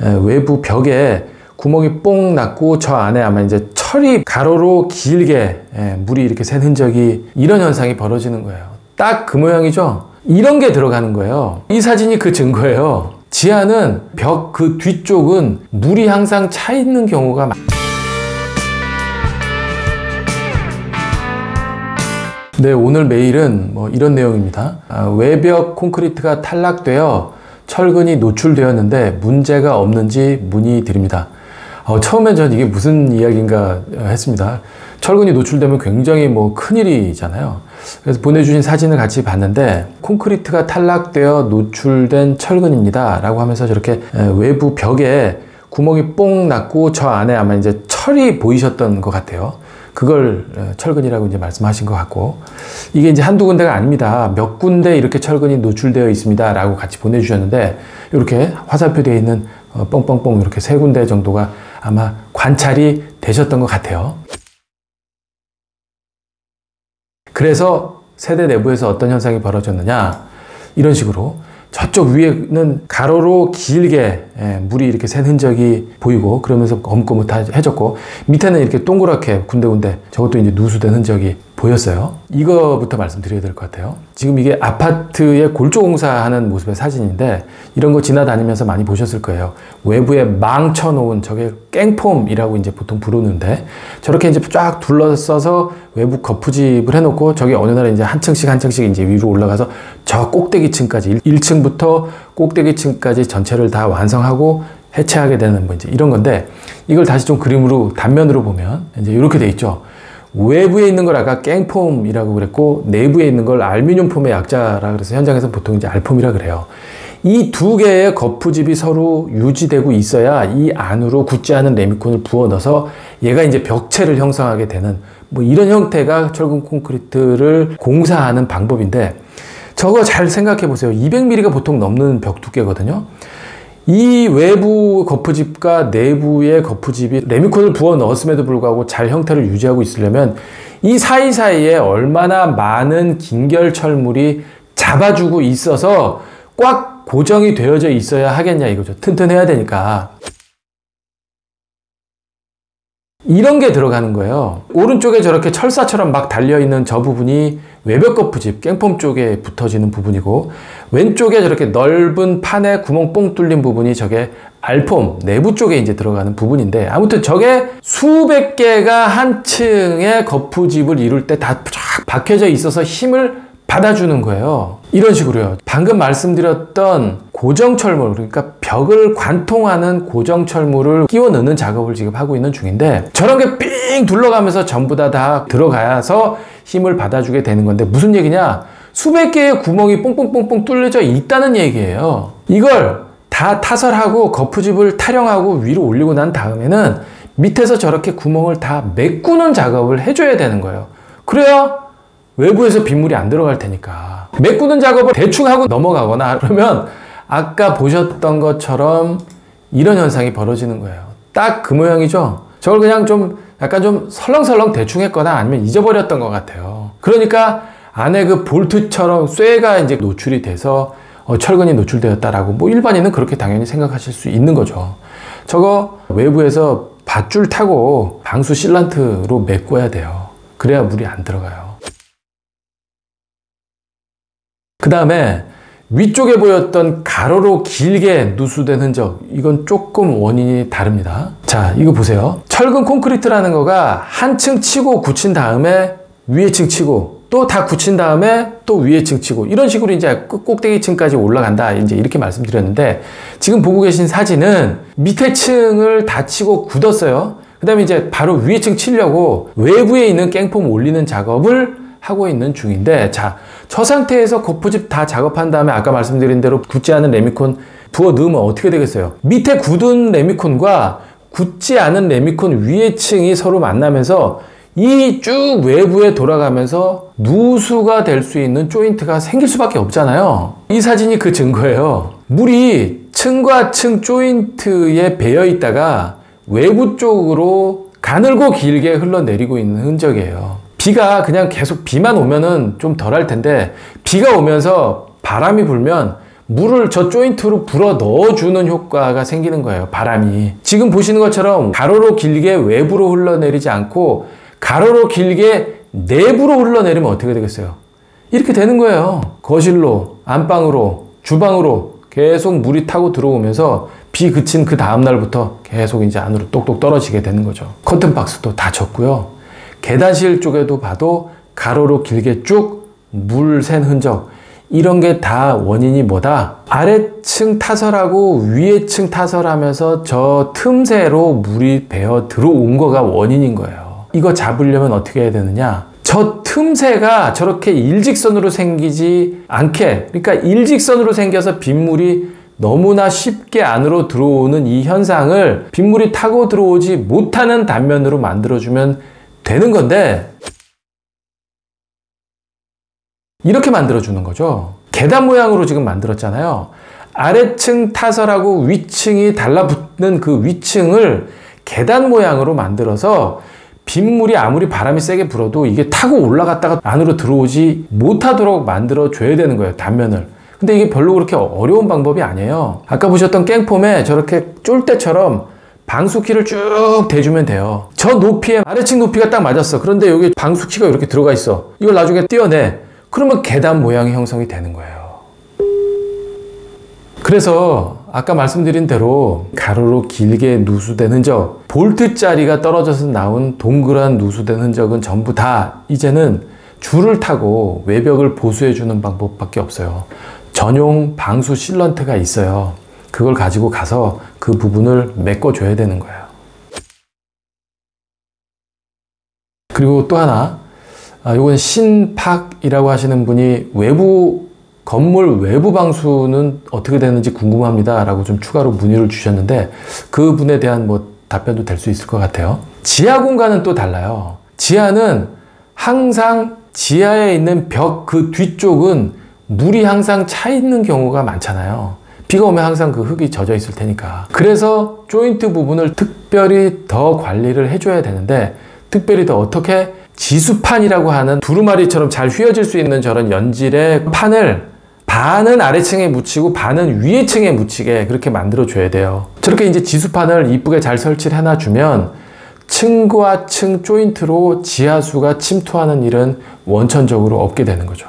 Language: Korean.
외부 벽에 구멍이 뽕 났고 저 안에 아마 이제 철이 가로로 길게 물이 이렇게 샌 흔적이, 이런 현상이 벌어지는 거예요. 딱 그 모양이죠. 이런 게 들어가는 거예요. 이 사진이 그 증거예요. 지하는 벽 그 뒤쪽은 물이 항상 차 있는 경우가 네, 오늘 메일은 이런 내용입니다. 외벽 콘크리트가 탈락되어 철근이 노출되었는데 문제가 없는지 문의드립니다. 처음엔 전 이게 무슨 이야기인가 했습니다. 철근이 노출되면 굉장히 큰일이잖아요. 그래서 보내주신 사진을 같이 봤는데, 콘크리트가 탈락되어 노출된 철근입니다 라고 하면서 저렇게 외부 벽에 구멍이 뽕 났고 저 안에 아마 이제 철이 보이셨던 것 같아요. 그걸 철근이라고 이제 말씀하신 것 같고, 이게 이제 한두 군데가 아닙니다. 몇 군데 이렇게 철근이 노출되어 있습니다 라고 같이 보내주셨는데, 이렇게 화살표되어 있는 뻥뻥뻥 이렇게 세 군데 정도가 아마 관찰이 되셨던 것 같아요. 그래서 세대 내부에서 어떤 현상이 벌어졌느냐, 이런 식으로 저쪽 위에는 가로로 길게 물이 이렇게 샌 흔적이 보이고, 그러면서 거뭇거뭇해졌고, 밑에는 이렇게 동그랗게 군데군데 저것도 이제 누수된 흔적이 보였어요. 이거부터 말씀드려야 될 것 같아요. 지금 이게 아파트에 골조 공사하는 모습의 사진인데, 이런 거 지나다니면서 많이 보셨을 거예요. 외부에 망 쳐놓은 저게 깽폼이라고 이제 보통 부르는데, 저렇게 이제 쫙 둘러싸서 외부 거푸집을 해놓고, 저게 어느 날에 이제 한 층씩 한 층씩 이제 위로 올라가서 저 꼭대기층까지 1층부터 꼭대기층까지 전체를 다 완성하고 해체하게 되는 이제 이런 건데, 이걸 다시 좀 그림으로 단면으로 보면 이제 이렇게 돼 있죠. 외부에 있는 걸 아까 깽폼이라고 그랬고, 내부에 있는 걸 알루미늄 폼의 약자라 그래서 현장에서 보통 이제 알폼이라 그래요. 이 두 개의 거푸집이 서로 유지되고 있어야 이 안으로 굳지 않은 레미콘을 부어 넣어서 얘가 이제 벽체를 형성하게 되는 이런 형태가 철근 콘크리트를 공사하는 방법인데, 저거 잘 생각해 보세요. 200mm가 보통 넘는 벽 두께거든요. 이 외부 거푸집과 내부의 거푸집이 레미콘을 부어 넣었음에도 불구하고 잘 형태를 유지하고 있으려면 이 사이사이에 얼마나 많은 긴결 철물이 잡아주고 있어서 꽉 고정이 되어져 있어야 하겠냐 이거죠. 튼튼해야 되니까. 이런 게 들어가는 거예요. 오른쪽에 저렇게 철사처럼 막 달려있는 저 부분이 외벽 거푸집, 깽폼 쪽에 붙어지는 부분이고, 왼쪽에 저렇게 넓은 판에 구멍 뽕 뚫린 부분이 저게 알폼, 내부 쪽에 이제 들어가는 부분인데, 아무튼 저게 수백 개가 한 층의 거푸집을 이룰 때 다 쫙 박혀져 있어서 힘을 받아주는 거예요. 이런 식으로요. 방금 말씀드렸던 고정철물, 그러니까 벽을 관통하는 고정철물을 끼워 넣는 작업을 지금 하고 있는 중인데, 저런 게 삥 둘러가면서 전부 다 들어가서 힘을 받아주게 되는 건데, 무슨 얘기냐? 수백 개의 구멍이 뽕뽕뽕뽕 뚫려져 있다는 얘기예요. 이걸 다 타설하고 거푸집을 타령하고 위로 올리고 난 다음에는 밑에서 저렇게 구멍을 다 메꾸는 작업을 해줘야 되는 거예요. 그래야 외부에서 빗물이 안 들어갈 테니까. 메꾸는 작업을 대충 하고 넘어가거나 그러면 아까 보셨던 것처럼 이런 현상이 벌어지는 거예요. 딱 그 모양이죠. 저걸 그냥 약간 좀 설렁설렁 대충 했거나 아니면 잊어버렸던 것 같아요. 그러니까 안에 그 볼트처럼 쇠가 이제 노출이 돼서 철근이 노출되었다라고 일반인은 그렇게 당연히 생각하실 수 있는 거죠. 저거 외부에서 밧줄 타고 방수 실란트로 메꿔야 돼요. 그래야 물이 안 들어가요. 그 다음에 위쪽에 보였던 가로로 길게 누수된 흔적, 이건 조금 원인이 다릅니다. 자, 이거 보세요. 철근 콘크리트라는 거가 한 층 치고 굳힌 다음에 위에 층 치고 또 다 굳힌 다음에 또 위에 층 치고, 이런 식으로 이제 꼭대기 층까지 올라간다, 이제 이렇게 말씀드렸는데, 지금 보고 계신 사진은 밑에 층을 다 치고 굳었어요. 그 다음에 이제 바로 위에 층 치려고 외부에 있는 깽폼 올리는 작업을 하고 있는 중인데, 자, 저 상태에서 거푸집 다 작업한 다음에 아까 말씀드린 대로 굳지 않은 레미콘 부어 넣으면 어떻게 되겠어요? 밑에 굳은 레미콘과 굳지 않은 레미콘 위에 층이 서로 만나면서 이 쭉 외부에 돌아가면서 누수가 될 수 있는 조인트가 생길 수밖에 없잖아요. 이 사진이 그 증거예요. 물이 층과 층 조인트에 배어 있다가 외부 쪽으로 가늘고 길게 흘러내리고 있는 흔적이에요. 비가 그냥 계속 비만 오면은 좀 덜 할 텐데, 비가 오면서 바람이 불면 물을 저 조인트로 불어 넣어주는 효과가 생기는 거예요. 바람이. 지금 보시는 것처럼 가로로 길게 외부로 흘러내리지 않고 가로로 길게 내부로 흘러내리면 어떻게 되겠어요? 이렇게 되는 거예요. 거실로, 안방으로, 주방으로 계속 물이 타고 들어오면서 비 그친 그 다음날부터 계속 이제 안으로 똑똑 떨어지게 되는 거죠. 커튼박스도 다 젖고요. 계단실 쪽에도 봐도 가로로 길게 쭉 물 샌 흔적, 이런 게 다 원인이 뭐다? 아래층 타설하고 위에층 타설하면서 저 틈새로 물이 배어 들어온 거가 원인인 거예요. 이거 잡으려면 어떻게 해야 되느냐? 저 틈새가 저렇게 일직선으로 생기지 않게, 그러니까 일직선으로 생겨서 빗물이 너무나 쉽게 안으로 들어오는 이 현상을 빗물이 타고 들어오지 못하는 단면으로 만들어주면 되는 건데, 이렇게 만들어주는 거죠. 계단 모양으로 지금 만들었잖아요. 아래층 타설하고 위층이 달라붙는 그 위층을 계단 모양으로 만들어서 빗물이 아무리 바람이 세게 불어도 이게 타고 올라갔다가 안으로 들어오지 못하도록 만들어줘야 되는 거예요, 단면을. 근데 이게 별로 그렇게 어려운 방법이 아니에요. 아까 보셨던 깽폼에 저렇게 쫄대처럼 방수키를 쭉 대주면 돼요. 저 높이에 아래층 높이가 딱 맞았어. 그런데 여기 방수키가 이렇게 들어가 있어. 이걸 나중에 떼어내. 그러면 계단 모양이 형성이 되는 거예요. 그래서 아까 말씀드린 대로 가로로 길게 누수된 흔적, 볼트 자리가 떨어져서 나온 동그란 누수된 흔적은 전부 다 이제는 줄을 타고 외벽을 보수해주는 방법밖에 없어요. 전용 방수 실런트가 있어요. 그걸 가지고 가서 그 부분을 메꿔줘야 되는 거예요. 그리고 또 하나, 이건 신팍이라고 하시는 분이 건물 외부 방수는 어떻게 되는지 궁금합니다 라고 좀 추가로 문의를 주셨는데, 그 분에 대한 답변도 될 수 있을 것 같아요. 지하 공간은 또 달라요. 지하는 항상 지하에 있는 벽 그 뒤쪽은 물이 항상 차 있는 경우가 많잖아요. 비가 오면 항상 그 흙이 젖어 있을 테니까. 그래서 조인트 부분을 특별히 더 관리를 해줘야 되는데, 특별히 더 어떻게? 지수판이라고 하는 두루마리처럼 잘 휘어질 수 있는 저런 연질의 판을 반은 아래층에 묻히고 반은 위에층에 묻히게 그렇게 만들어 줘야 돼요. 저렇게 이제 지수판을 이쁘게 잘 설치를 해놔 주면 층과 층 조인트로 지하수가 침투하는 일은 원천적으로 없게 되는 거죠.